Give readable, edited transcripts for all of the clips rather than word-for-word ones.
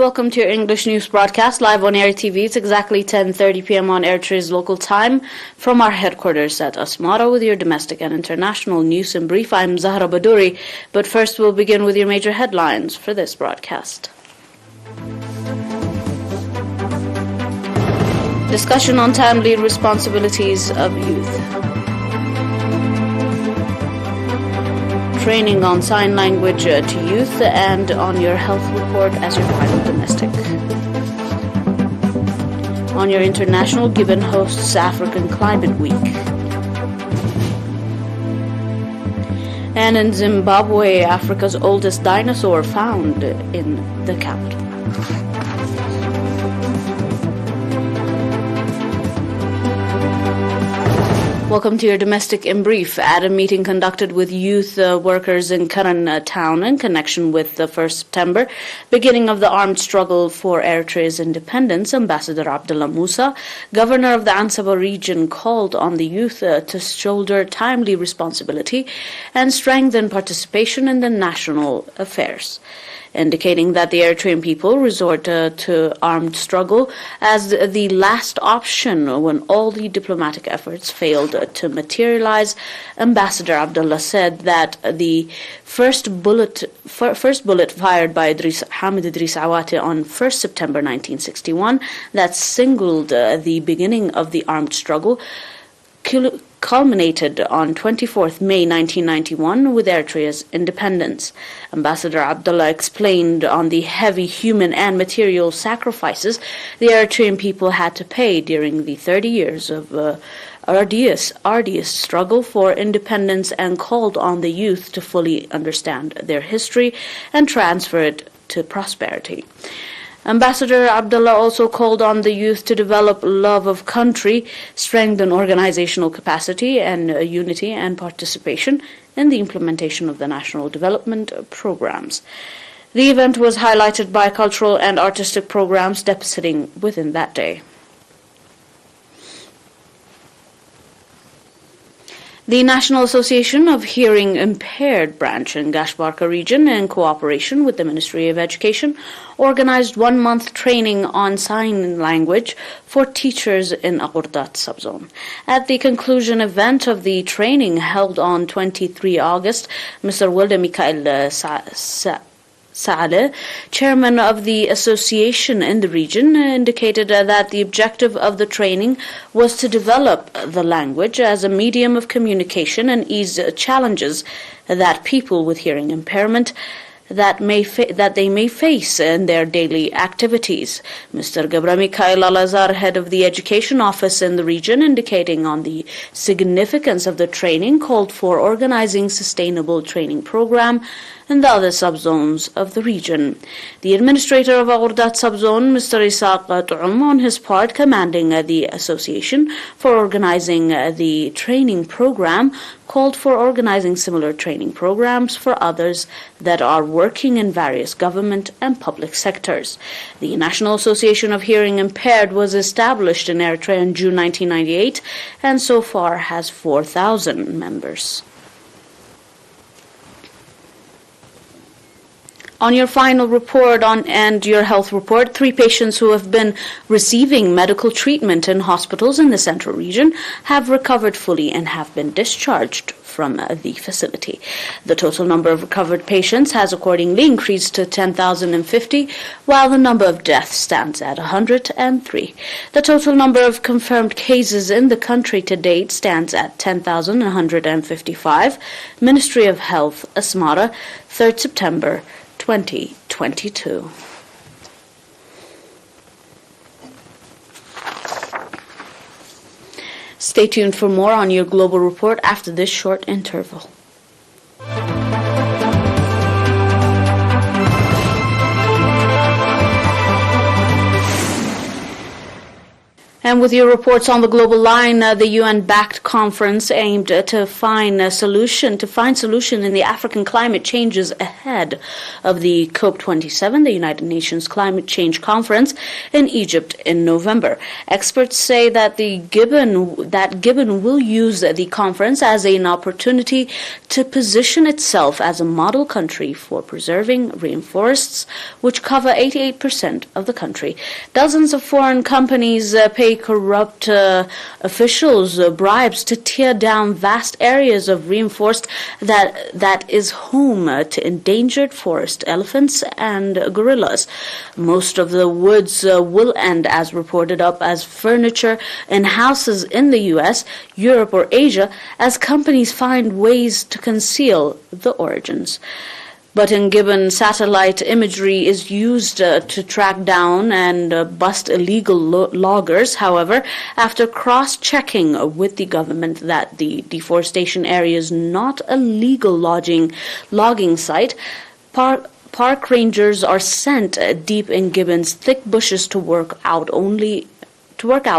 welcome to your English news broadcast live on ERi-TV. It's exactly 10:30 p.m. on Eritrea's local time from our headquarters at Asmara with your domestic and international news in brief. I'm Zahra Badouri, but first we'll begin with your major headlines for this broadcast. Discussion on timely responsibilities of youth. Training on sign language to youth, and on your health report as your final domestic. On your international, Gibbon hosts African Climate Week. And in Zimbabwe, Africa's oldest dinosaur found in the capital. Welcome to your domestic in brief. At a meeting conducted with youth workers in Karan town in connection with the 1st September, beginning of the armed struggle for Eritrea's independence, Ambassador Abdullah Musa, governor of the Ansaba region, called on the youth to shoulder timely responsibility and strengthen participation in the national affairs, indicating that the Eritrean people resort to armed struggle as the last option when all the diplomatic efforts failed to materialize. Ambassador Abdullah said that the first bullet fired by Hamid Idris Awate on 1st September 1961 that signaled the beginning of the armed struggle culminated on 24th May 1991 with Eritrea's independence. Ambassador Abdullah explained on the heavy human and material sacrifices the Eritrean people had to pay during the 30 years of arduous struggle for independence, and called on the youth to fully understand their history and transfer it to prosperity. Ambassador Abdullah also called on the youth to develop love of country, strengthen organizational capacity and unity and participation in the implementation of the national development programs. The event was highlighted by cultural and artistic programs depositing within that day. The National Association of Hearing Impaired branch in Gashbarka region, in cooperation with the Ministry of Education, organized 1-month training on sign language for teachers in Agordat subzone. At the conclusion event of the training held on 23 August, Mr. Wilde Mikhail Saale, chairman of the association in the region, indicated that the objective of the training was to develop the language as a medium of communication and ease challenges that people with hearing impairment that they may face in their daily activities. Mr. Gabra Mikhail Al-Azhar, head of the education office in the region, indicating on the significance of the training, called for organizing sustainable training program in the other subzones of the region. The administrator of Agordat subzone, Mr. Isaq Tu'um, on his part, commanding the association for organizing the training program, called for organizing similar training programs for others that are working in various government and public sectors. The National Association of Hearing Impaired was established in Eritrea in June 1998 and so far has 4,000 members. On your final report and your health report, 3 patients who have been receiving medical treatment in hospitals in the central region have recovered fully and have been discharged from the facility. The total number of recovered patients has accordingly increased to 10,050, while the number of deaths stands at 103. The total number of confirmed cases in the country to date stands at 10,155. Ministry of Health, Asmara, 3rd September 2022. Stay tuned for more on your global report after this short interval. And with your reports on the global line, the UN-backed conference aimed to find solution in the African climate changes ahead of the COP27, the United Nations Climate Change Conference in Egypt in November. Experts say that Gabon will use the conference as an opportunity to position itself as a model country for preserving rainforests, which cover 88% of the country. Dozens of foreign companies pay corrupt officials bribes to tear down vast areas of rainforest that is home to endangered forest elephants and gorillas. Most of the woods will end as reported up as furniture in houses in the U.S., Europe, or Asia as companies find ways to conceal the origins. But in Gabon, satellite imagery is used to track down and bust illegal loggers. However, after cross-checking with the government that the deforestation area is not a legal logging site, park rangers are sent deep in Gabon's thick bushes to work out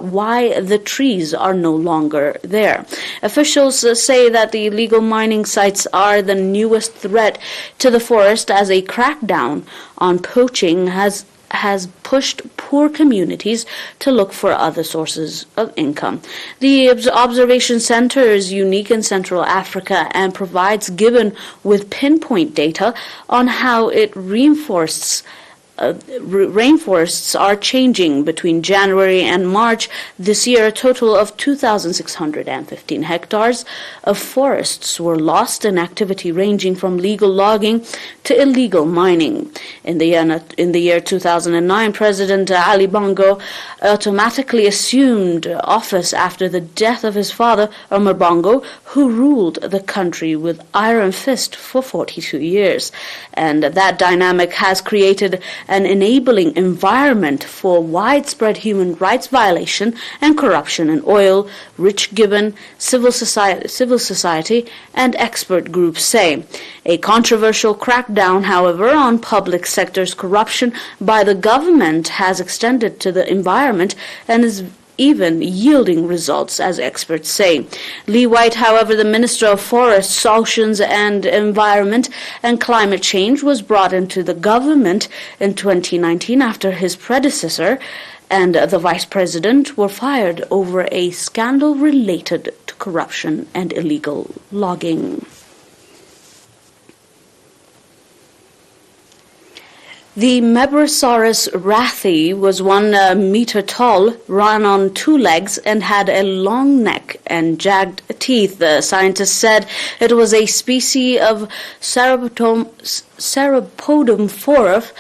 why the trees are no longer there. Officials say that the illegal mining sites are the newest threat to the forest, as a crackdown on poaching has pushed poor communities to look for other sources of income. The observation center is unique in Central Africa and provides Gabon with pinpoint data on how it rainforests are changing. Between January and March this year, a total of 2,615 hectares of forests were lost in activity ranging from legal logging to illegal mining. In the year 2009, President Ali Bongo automatically assumed office after the death of his father, Omar Bongo, who ruled the country with iron fist for 42 years. And that dynamic has created an enabling environment for widespread human rights violation and corruption in oil-rich Gabon, civil society, and expert groups say. A controversial crackdown, however, on public sector's corruption by the government has extended to the environment and is even yielding results, as experts say. Lee White, however, the Minister of Forests, Oceans and Environment and Climate Change, was brought into the government in 2019 after his predecessor and the vice president were fired over a scandal related to corruption and illegal logging. The Mebrosaurus rathi was 1 meter tall, ran on 2 legs, and had a long neck and jagged teeth. The scientists said it was a species of Sauropodum fourth,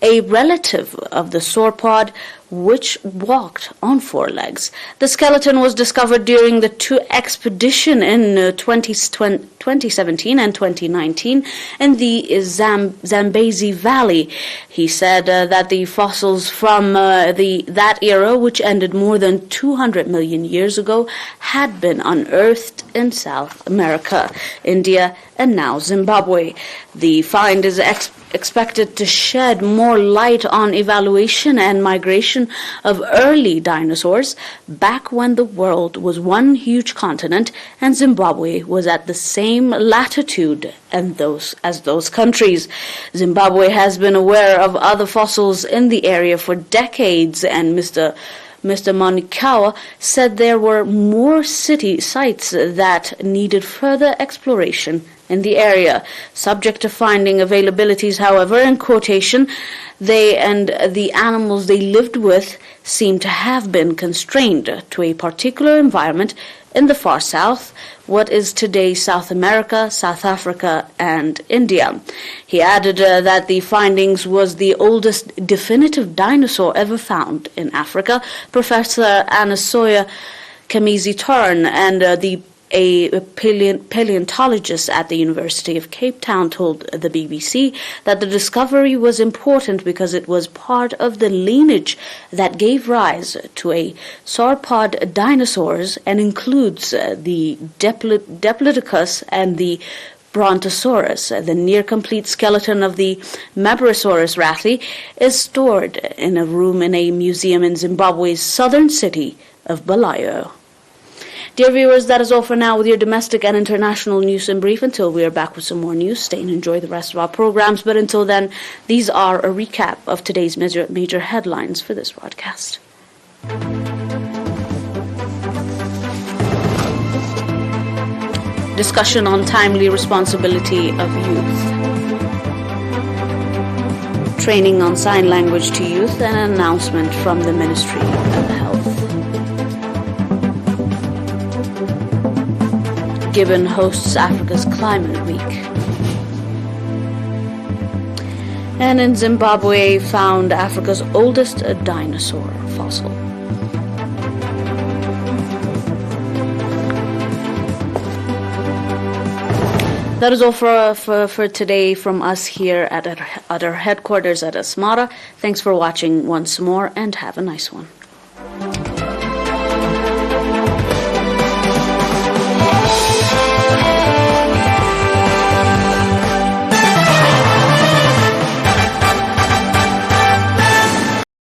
a relative of the sauropod, which walked on 4 legs. The skeleton was discovered during the 2 expedition in 2017 and 2019 in the Zambezi Valley. He said that the fossils from that era, which ended more than 200 million years ago, had been unearthed in South America, India, and now Zimbabwe. The find is expected to shed more light on evaluation and migration of early dinosaurs back when the world was one huge continent and Zimbabwe was at the same latitude as those countries. Zimbabwe has been aware of other fossils in the area for decades, and Mr. Monikawa said there were more city sites that needed further exploration in the area. Subject to finding availabilities, however, in quotation, they and the animals they lived with seem to have been constrained to a particular environment in the far south, what is today South America, South Africa, and India. He added that the findings was the oldest definitive dinosaur ever found in Africa. Professor Anasoya Kamizi-Torn and a paleontologist at the University of Cape Town told the BBC that the discovery was important because it was part of the lineage that gave rise to a sauropod dinosaurs and includes the Diplodocus and the Brontosaurus, the near-complete skeleton of the Mabrosaurus rathi, is stored in a room in a museum in Zimbabwe's southern city of Bulawayo. Dear viewers, that is all for now with your domestic and international news in brief. Until we are back with some more news, stay and enjoy the rest of our programs. But until then, these are a recap of today's major headlines for this broadcast. Discussion on timely responsibility of youth. Training on sign language to youth and an announcement from the Ministry of Health. Gibbon hosts Africa's Climate Week. And in Zimbabwe, found Africa's oldest dinosaur fossil. That is all for today from us here at our headquarters at Asmara. Thanks for watching once more and have a nice one.